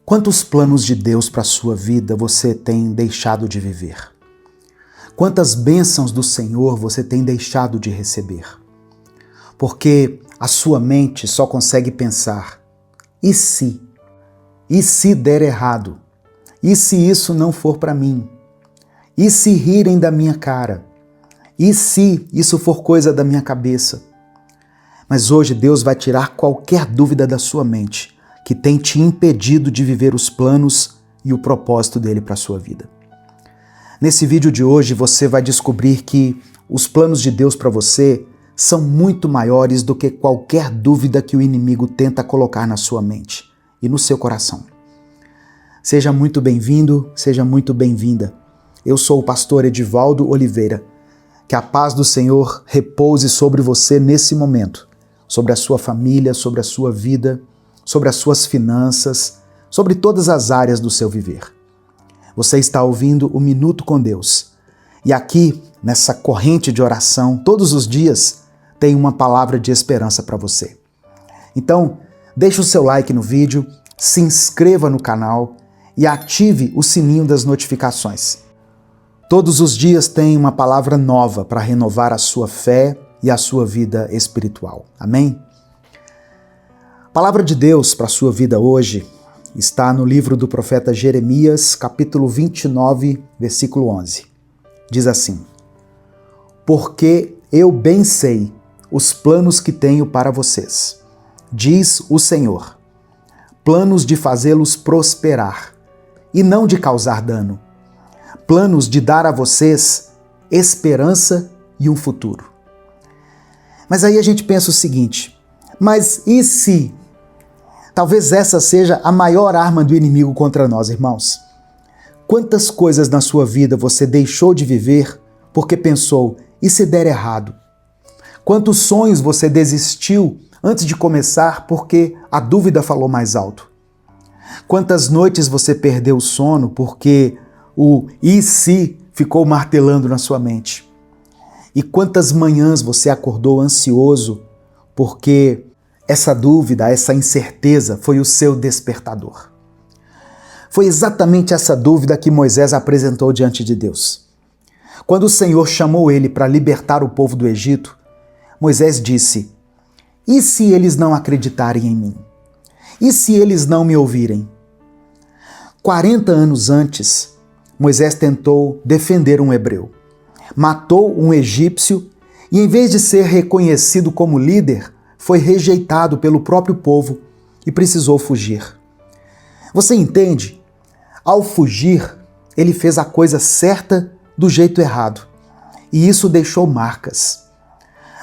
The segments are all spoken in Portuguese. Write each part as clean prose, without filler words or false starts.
Quantos planos de Deus para a sua vida você tem deixado de viver? Quantas bênçãos do Senhor você tem deixado de receber? Porque a sua mente só consegue pensar, e se? E se der errado? E se isso não for para mim? E se rirem da minha cara? E se isso for coisa da minha cabeça? Mas hoje Deus vai tirar qualquer dúvida da sua mente que tem te impedido de viver os planos e o propósito dele para a sua vida. Nesse vídeo de hoje você vai descobrir que os planos de Deus para você são muito maiores do que qualquer dúvida que o inimigo tenta colocar na sua mente e no seu coração. Seja muito bem-vindo, seja muito bem-vinda. Eu sou o pastor Edivaldo Oliveira. Que a paz do Senhor repouse sobre você nesse momento, sobre a sua família, sobre a sua vida, sobre as suas finanças, sobre todas as áreas do seu viver. Você está ouvindo o Minuto com Deus. E aqui, nessa corrente de oração, todos os dias, tem uma palavra de esperança para você. Então, deixe o seu like no vídeo, se inscreva no canal e ative o sininho das notificações. Todos os dias tem uma palavra nova para renovar a sua fé e a sua vida espiritual. Amém? A palavra de Deus para a sua vida hoje está no livro do profeta Jeremias, capítulo 29, versículo 11. Diz assim: Porque eu bem sei os planos que tenho para vocês, diz o Senhor, planos de fazê-los prosperar e não de causar dano, planos de dar a vocês esperança e um futuro. Mas aí a gente pensa o seguinte, mas e se? Talvez essa seja a maior arma do inimigo contra nós, irmãos. Quantas coisas na sua vida você deixou de viver porque pensou, e se der errado? Quantos sonhos você desistiu antes de começar porque a dúvida falou mais alto? Quantas noites você perdeu o sono porque o e se ficou martelando na sua mente? E quantas manhãs você acordou ansioso porque essa dúvida, essa incerteza foi o seu despertador? Foi exatamente essa dúvida que Moisés apresentou diante de Deus. Quando o Senhor chamou ele para libertar o povo do Egito, Moisés disse, e se eles não acreditarem em mim? E se eles não me ouvirem? 40 anos antes, Moisés tentou defender um hebreu. Matou um egípcio e, em vez de ser reconhecido como líder, foi rejeitado pelo próprio povo e precisou fugir. Você entende? Ao fugir, ele fez a coisa certa do jeito errado. E isso deixou marcas.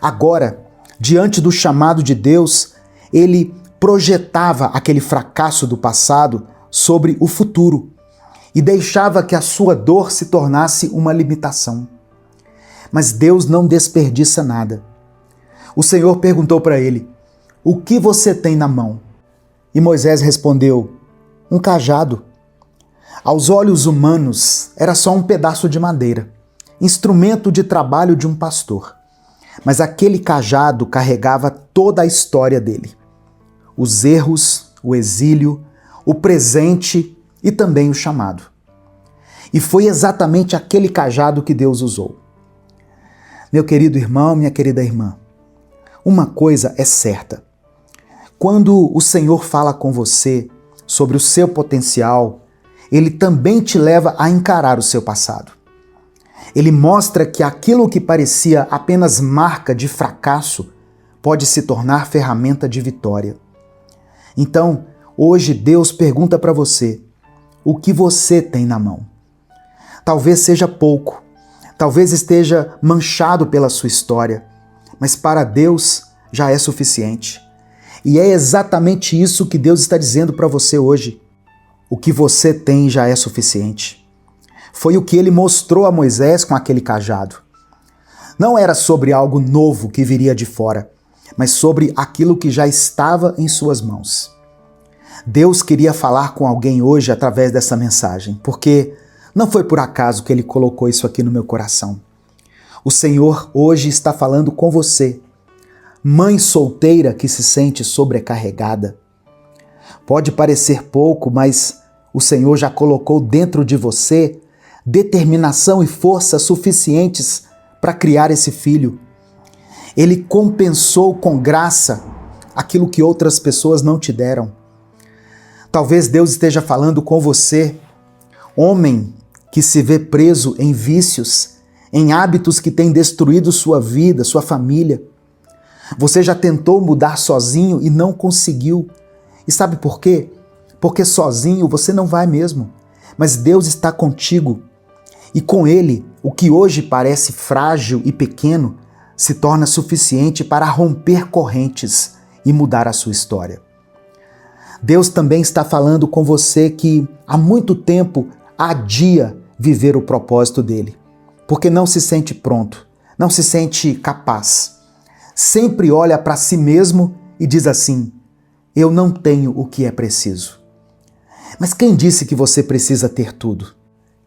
Agora, diante do chamado de Deus, ele projetava aquele fracasso do passado sobre o futuro e deixava que a sua dor se tornasse uma limitação. Mas Deus não desperdiça nada. O Senhor perguntou para ele, o que você tem na mão? E Moisés respondeu, um cajado. Aos olhos humanos, era só um pedaço de madeira, instrumento de trabalho de um pastor. Mas aquele cajado carregava toda a história dele. Os erros, o exílio, o presente e também o chamado. E foi exatamente aquele cajado que Deus usou. Meu querido irmão, minha querida irmã, uma coisa é certa. Quando o Senhor fala com você sobre o seu potencial, Ele também te leva a encarar o seu passado. Ele mostra que aquilo que parecia apenas marca de fracasso pode se tornar ferramenta de vitória. Então, hoje Deus pergunta para você, o que você tem na mão? Talvez seja pouco, talvez esteja manchado pela sua história, mas para Deus já é suficiente. E é exatamente isso que Deus está dizendo para você hoje. O que você tem já é suficiente. Foi o que ele mostrou a Moisés com aquele cajado. Não era sobre algo novo que viria de fora, mas sobre aquilo que já estava em suas mãos. Deus queria falar com alguém hoje através dessa mensagem, porque não foi por acaso que ele colocou isso aqui no meu coração. O Senhor hoje está falando com você, mãe solteira que se sente sobrecarregada. Pode parecer pouco, mas o Senhor já colocou dentro de você determinação e força suficientes para criar esse filho. Ele compensou com graça aquilo que outras pessoas não te deram. Talvez Deus esteja falando com você, homem que se vê preso em vícios, em hábitos que têm destruído sua vida, sua família. Você já tentou mudar sozinho e não conseguiu. E sabe por quê? Porque sozinho você não vai mesmo. Mas Deus está contigo. E com Ele, o que hoje parece frágil e pequeno se torna suficiente para romper correntes e mudar a sua história. Deus também está falando com você que há muito tempo adia viver o propósito dele, porque não se sente pronto, não se sente capaz. Sempre olha para si mesmo e diz assim: eu não tenho o que é preciso. Mas quem disse que você precisa ter tudo?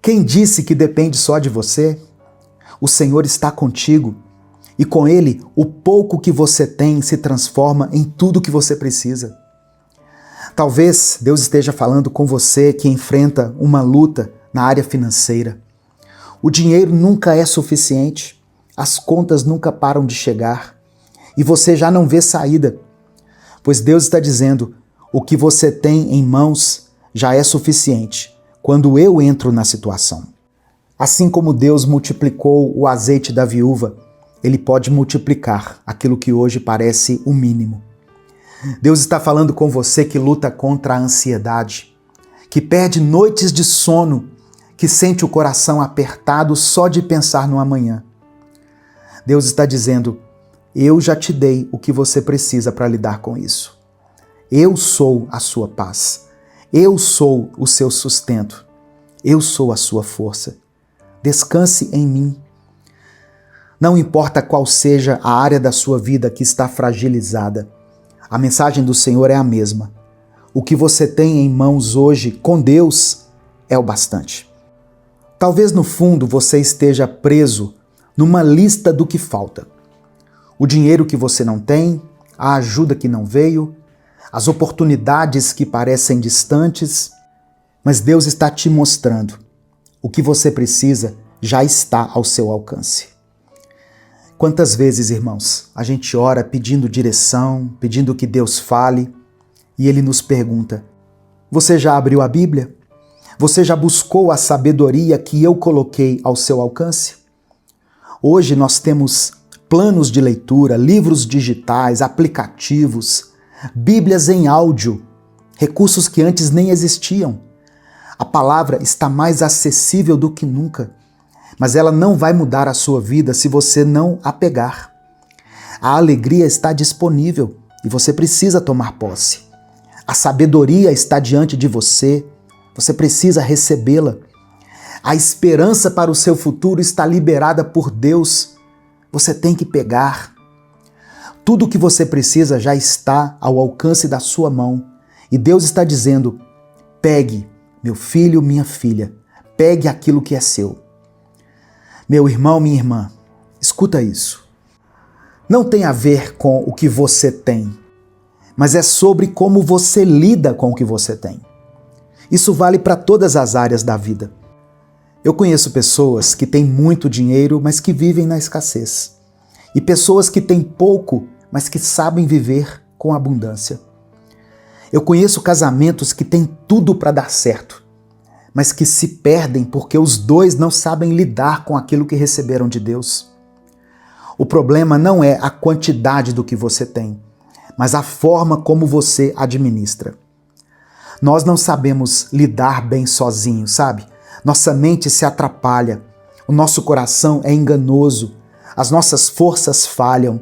Quem disse que depende só de você? O Senhor está contigo e com Ele o pouco que você tem se transforma em tudo que você precisa. Talvez Deus esteja falando com você que enfrenta uma luta na área financeira. O dinheiro nunca é suficiente, as contas nunca param de chegar e você já não vê saída, pois Deus está dizendo: o que você tem em mãos já é suficiente quando eu entro na situação. Assim como Deus multiplicou o azeite da viúva, Ele pode multiplicar aquilo que hoje parece o mínimo. Deus está falando com você que luta contra a ansiedade, que perde noites de sono, que sente o coração apertado só de pensar no amanhã. Deus está dizendo: eu já te dei o que você precisa para lidar com isso. Eu sou a sua paz. Eu sou o seu sustento. Eu sou a sua força. Descanse em mim. Não importa qual seja a área da sua vida que está fragilizada, a mensagem do Senhor é a mesma. O que você tem em mãos hoje com Deus é o bastante. Talvez no fundo você esteja preso numa lista do que falta. O dinheiro que você não tem, a ajuda que não veio, as oportunidades que parecem distantes, mas Deus está te mostrando: o que você precisa já está ao seu alcance. Quantas vezes, irmãos, a gente ora pedindo direção, pedindo que Deus fale, e Ele nos pergunta: você já abriu a Bíblia? Você já buscou a sabedoria que eu coloquei ao seu alcance? Hoje nós temos planos de leitura, livros digitais, aplicativos, Bíblias em áudio, recursos que antes nem existiam. A palavra está mais acessível do que nunca, mas ela não vai mudar a sua vida se você não a pegar. A alegria está disponível e você precisa tomar posse. A sabedoria está diante de você, você precisa recebê-la. A esperança para o seu futuro está liberada por Deus, você tem que pegar. Tudo o que você precisa já está ao alcance da sua mão. E Deus está dizendo: pegue, meu filho, minha filha, pegue aquilo que é seu. Meu irmão, minha irmã, escuta isso. Não tem a ver com o que você tem, mas é sobre como você lida com o que você tem. Isso vale para todas as áreas da vida. Eu conheço pessoas que têm muito dinheiro, mas que vivem na escassez. E pessoas que têm pouco, mas que sabem viver com abundância. Eu conheço casamentos que têm tudo para dar certo, mas que se perdem porque os dois não sabem lidar com aquilo que receberam de Deus. O problema não é a quantidade do que você tem, mas a forma como você administra. Nós não sabemos lidar bem sozinhos, sabe? Nossa mente se atrapalha, o nosso coração é enganoso, as nossas forças falham.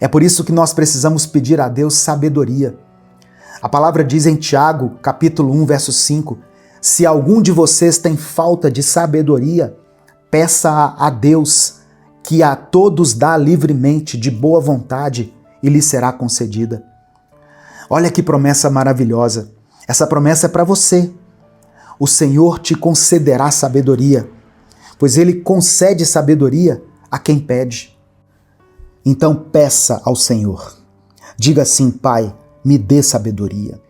É por isso que nós precisamos pedir a Deus sabedoria. A palavra diz em Tiago, capítulo 1, verso 5, se algum de vocês tem falta de sabedoria, peça a Deus, que a todos dá livremente, de boa vontade, e lhe será concedida. Olha que promessa maravilhosa. Essa promessa é para você. O Senhor te concederá sabedoria, pois Ele concede sabedoria a quem pede. Então peça ao Senhor. Diga assim: Pai, me dê sabedoria.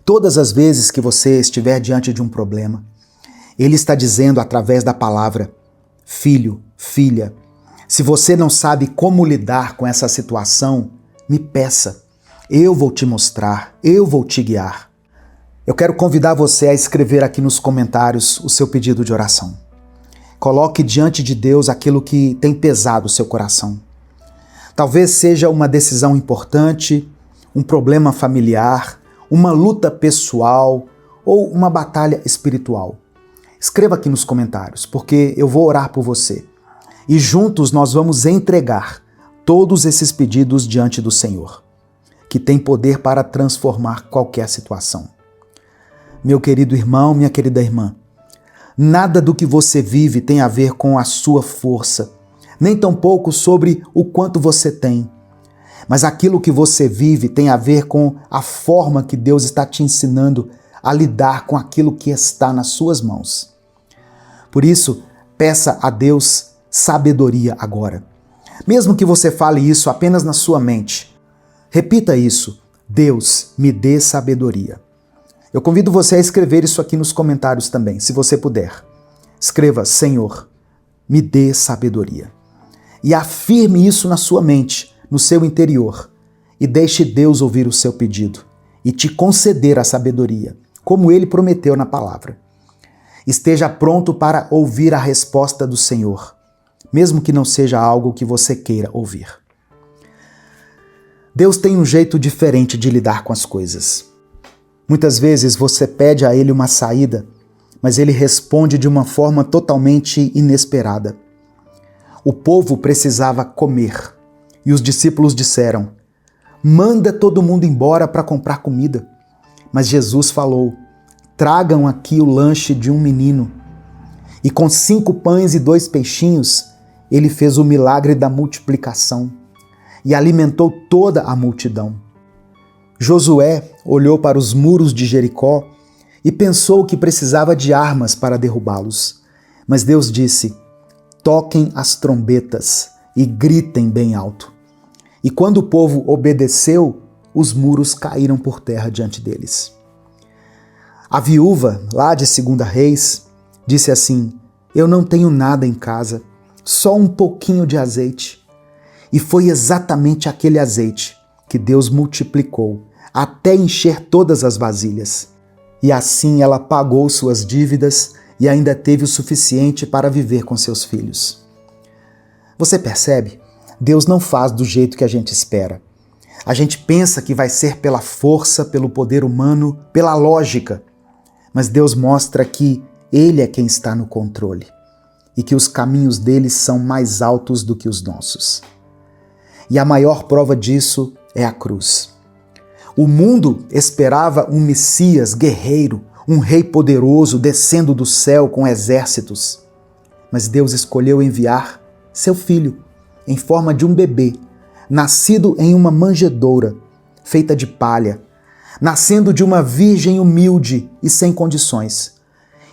Todas as vezes que você estiver diante de um problema, Ele está dizendo através da palavra: filho, filha, se você não sabe como lidar com essa situação, me peça. Eu vou te mostrar, eu vou te guiar. Eu quero convidar você a escrever aqui nos comentários o seu pedido de oração. Coloque diante de Deus aquilo que tem pesado o seu coração. Talvez seja uma decisão importante, um problema familiar, uma luta pessoal ou uma batalha espiritual. Escreva aqui nos comentários, porque eu vou orar por você. E juntos nós vamos entregar todos esses pedidos diante do Senhor, que tem poder para transformar qualquer situação. Meu querido irmão, minha querida irmã, nada do que você vive tem a ver com a sua força, nem tampouco sobre o quanto você tem. Mas aquilo que você vive tem a ver com a forma que Deus está te ensinando a lidar com aquilo que está nas suas mãos. Por isso, peça a Deus sabedoria agora. Mesmo que você fale isso apenas na sua mente, repita isso: Deus, me dê sabedoria. Eu convido você a escrever isso aqui nos comentários também, se você puder. Escreva: Senhor, me dê sabedoria. E afirme isso na sua mente, no seu interior, e deixe Deus ouvir o seu pedido e te conceder a sabedoria, como Ele prometeu na palavra. Esteja pronto para ouvir a resposta do Senhor, mesmo que não seja algo que você queira ouvir. Deus tem um jeito diferente de lidar com as coisas. Muitas vezes você pede a Ele uma saída, mas Ele responde de uma forma totalmente inesperada. O povo precisava comer e os discípulos disseram: manda todo mundo embora para comprar comida. Mas Jesus falou: tragam aqui o lanche de um menino. E com 5 pães e 2 peixinhos, Ele fez o milagre da multiplicação e alimentou toda a multidão. Josué olhou para os muros de Jericó e pensou que precisava de armas para derrubá-los. Mas Deus disse: toquem as trombetas e gritem bem alto. E quando o povo obedeceu, os muros caíram por terra diante deles. A viúva, lá de 2 Reis, disse assim: eu não tenho nada em casa, só um pouquinho de azeite. E foi exatamente aquele azeite que Deus multiplicou até encher todas as vasilhas. E assim ela pagou suas dívidas e ainda teve o suficiente para viver com seus filhos. Você percebe? Deus não faz do jeito que a gente espera. A gente pensa que vai ser pela força, pelo poder humano, pela lógica. Mas Deus mostra que Ele é quem está no controle e que os caminhos dele são mais altos do que os nossos. E a maior prova disso é a cruz. O mundo esperava um Messias guerreiro, um rei poderoso descendo do céu com exércitos. Mas Deus escolheu enviar seu filho em forma de um bebê, nascido em uma manjedoura, feita de palha, nascendo de uma virgem humilde e sem condições.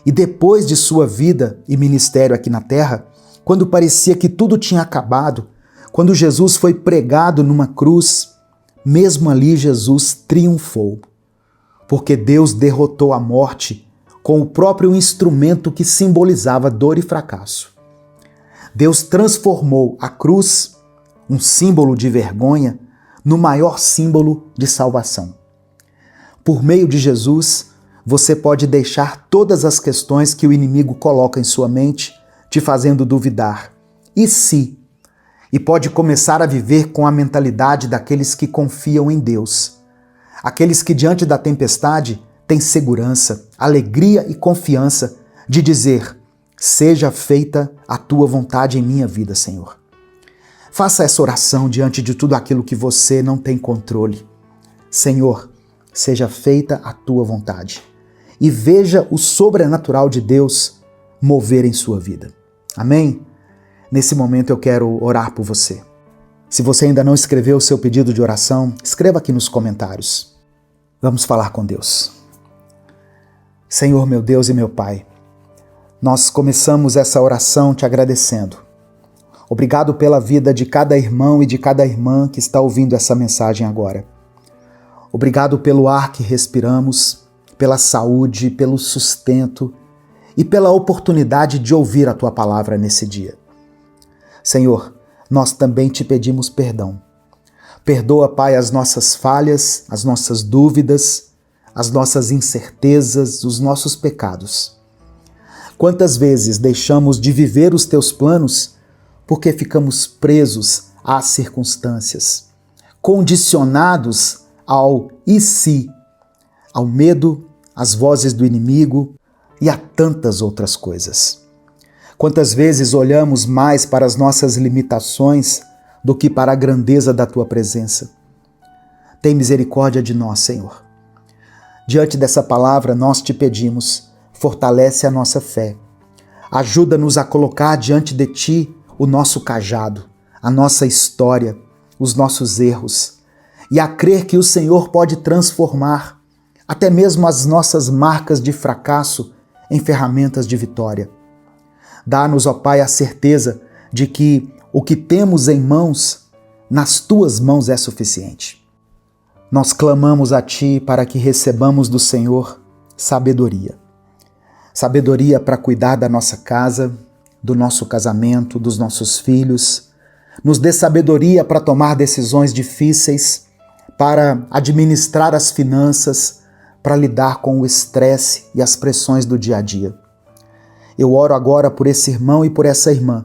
E depois de sua vida e ministério aqui na terra, quando parecia que tudo tinha acabado, quando Jesus foi pregado numa cruz, mesmo ali Jesus triunfou, porque Deus derrotou a morte com o próprio instrumento que simbolizava dor e fracasso. Deus transformou a cruz, um símbolo de vergonha, no maior símbolo de salvação. Por meio de Jesus, você pode deixar todas as questões que o inimigo coloca em sua mente, te fazendo duvidar. E se? E pode começar a viver com a mentalidade daqueles que confiam em Deus. Aqueles que diante da tempestade têm segurança, alegria e confiança de dizer: seja feita a tua vontade em minha vida, Senhor. Faça essa oração diante de tudo aquilo que você não tem controle. Senhor, seja feita a tua vontade. E veja o sobrenatural de Deus mover em sua vida. Amém? Nesse momento eu quero orar por você. Se você ainda não escreveu o seu pedido de oração, escreva aqui nos comentários. Vamos falar com Deus. Senhor, meu Deus e meu Pai, nós começamos essa oração te agradecendo. Obrigado pela vida de cada irmão e de cada irmã que está ouvindo essa mensagem agora. Obrigado pelo ar que respiramos. pela saúde, pelo sustento e pela oportunidade de ouvir a Tua palavra nesse dia. Senhor, nós também te pedimos perdão. Perdoa, Pai, as nossas falhas, as nossas dúvidas, as nossas incertezas, os nossos pecados. Quantas vezes deixamos de viver os Teus planos porque ficamos presos às circunstâncias, condicionados ao e se, ao medo, às vozes do inimigo e a tantas outras coisas. Quantas vezes olhamos mais para as nossas limitações do que para a grandeza da Tua presença. Tem misericórdia de nós, Senhor. Diante dessa palavra, nós te pedimos, fortalece a nossa fé. Ajuda-nos a colocar diante de Ti o nosso cajado, a nossa história, os nossos erros, e a crer que o Senhor pode transformar até mesmo as nossas marcas de fracasso em ferramentas de vitória. Dá-nos, ó Pai, a certeza de que o que temos em mãos, nas Tuas mãos é suficiente. Nós clamamos a Ti para que recebamos do Senhor sabedoria. Sabedoria para cuidar da nossa casa, do nosso casamento, dos nossos filhos. Nos dê sabedoria para tomar decisões difíceis, para administrar as finanças, para lidar com o estresse e as pressões do dia a dia. Eu oro agora por esse irmão e por essa irmã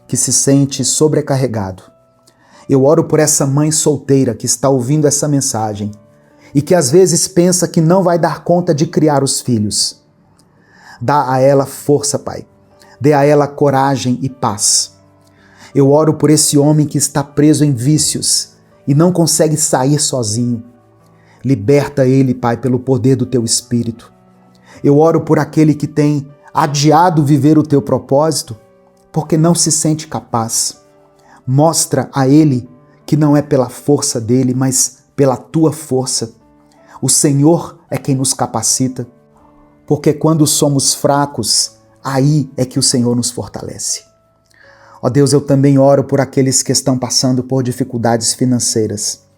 que se sente sobrecarregado. Eu oro por essa mãe solteira que está ouvindo essa mensagem e que às vezes pensa que não vai dar conta de criar os filhos. Dá a ela força, Pai. Dê a ela coragem e paz. Eu oro por esse homem que está preso em vícios e não consegue sair sozinho. Liberta ele, Pai, pelo poder do Teu Espírito. Eu oro por aquele que tem adiado viver o Teu propósito porque não se sente capaz. Mostra a ele que não é pela força dele, mas pela Tua força. O Senhor é quem nos capacita, porque quando somos fracos, aí é que o Senhor nos fortalece. Ó Deus, eu também oro por aqueles que estão passando por dificuldades financeiras.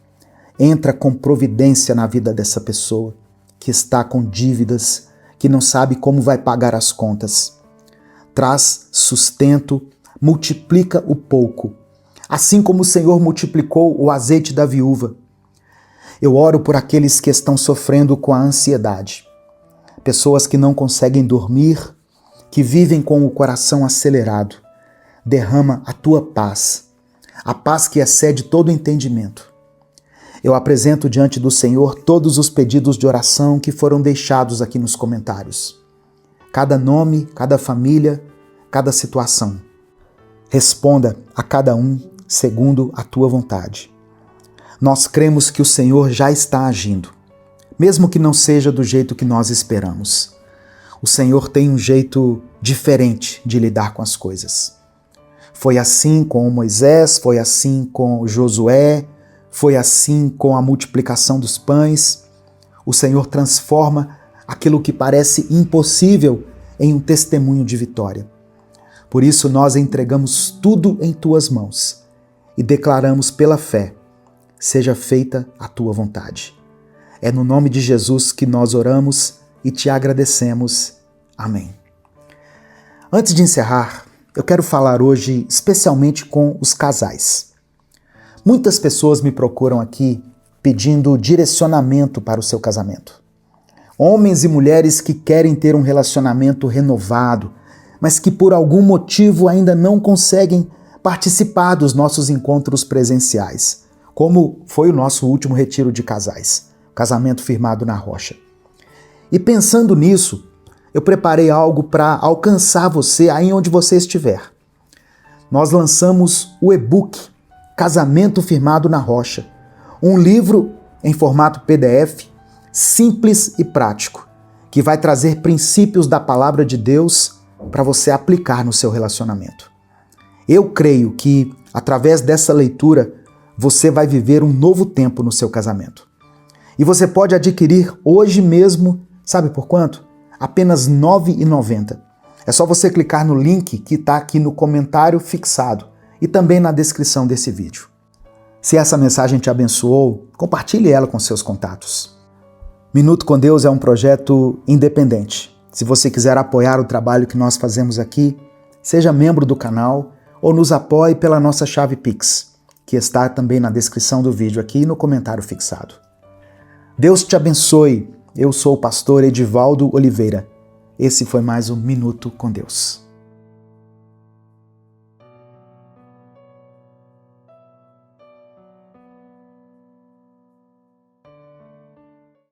Entra com providência na vida dessa pessoa que está com dívidas, que não sabe como vai pagar as contas. Traz sustento, multiplica o pouco, assim como o Senhor multiplicou o azeite da viúva. Eu oro por aqueles que estão sofrendo com a ansiedade, pessoas que não conseguem dormir, que vivem com o coração acelerado. Derrama a Tua paz, a paz que excede todo entendimento. Eu apresento diante do Senhor todos os pedidos de oração que foram deixados aqui nos comentários. Cada nome, cada família, cada situação. Responda a cada um segundo a Tua vontade. Nós cremos que o Senhor já está agindo, mesmo que não seja do jeito que nós esperamos. O Senhor tem um jeito diferente de lidar com as coisas. Foi assim com Moisés, foi assim com Josué, foi assim com a multiplicação dos pães. O Senhor transforma aquilo que parece impossível em um testemunho de vitória. Por isso nós entregamos tudo em Tuas mãos e declaramos pela fé, seja feita a Tua vontade. É no nome de Jesus que nós oramos e Te agradecemos. Amém. Antes de encerrar, eu quero falar hoje especialmente com os casais. Muitas pessoas me procuram aqui pedindo direcionamento para o seu casamento. Homens e mulheres que querem ter um relacionamento renovado, mas que por algum motivo ainda não conseguem participar dos nossos encontros presenciais, como foi o nosso último retiro de casais, Casamento Firmado na Rocha. E pensando nisso, eu preparei algo para alcançar você aí onde você estiver. Nós lançamos o e-book Casamento Firmado na Rocha, um livro em formato PDF, simples e prático, que vai trazer princípios da palavra de Deus para você aplicar no seu relacionamento. Eu creio que, através dessa leitura, você vai viver um novo tempo no seu casamento. E você pode adquirir hoje mesmo, sabe por quanto? Apenas R$ 9,90. É só você clicar no link que está aqui no comentário fixado e também na descrição desse vídeo. Se essa mensagem te abençoou, compartilhe ela com seus contatos. Minuto com Deus é um projeto independente. Se você quiser apoiar o trabalho que nós fazemos aqui, seja membro do canal ou nos apoie pela nossa chave Pix, que está também na descrição do vídeo aqui e no comentário fixado. Deus te abençoe. Eu sou o pastor Edivaldo Oliveira. Esse foi mais um Minuto com Deus.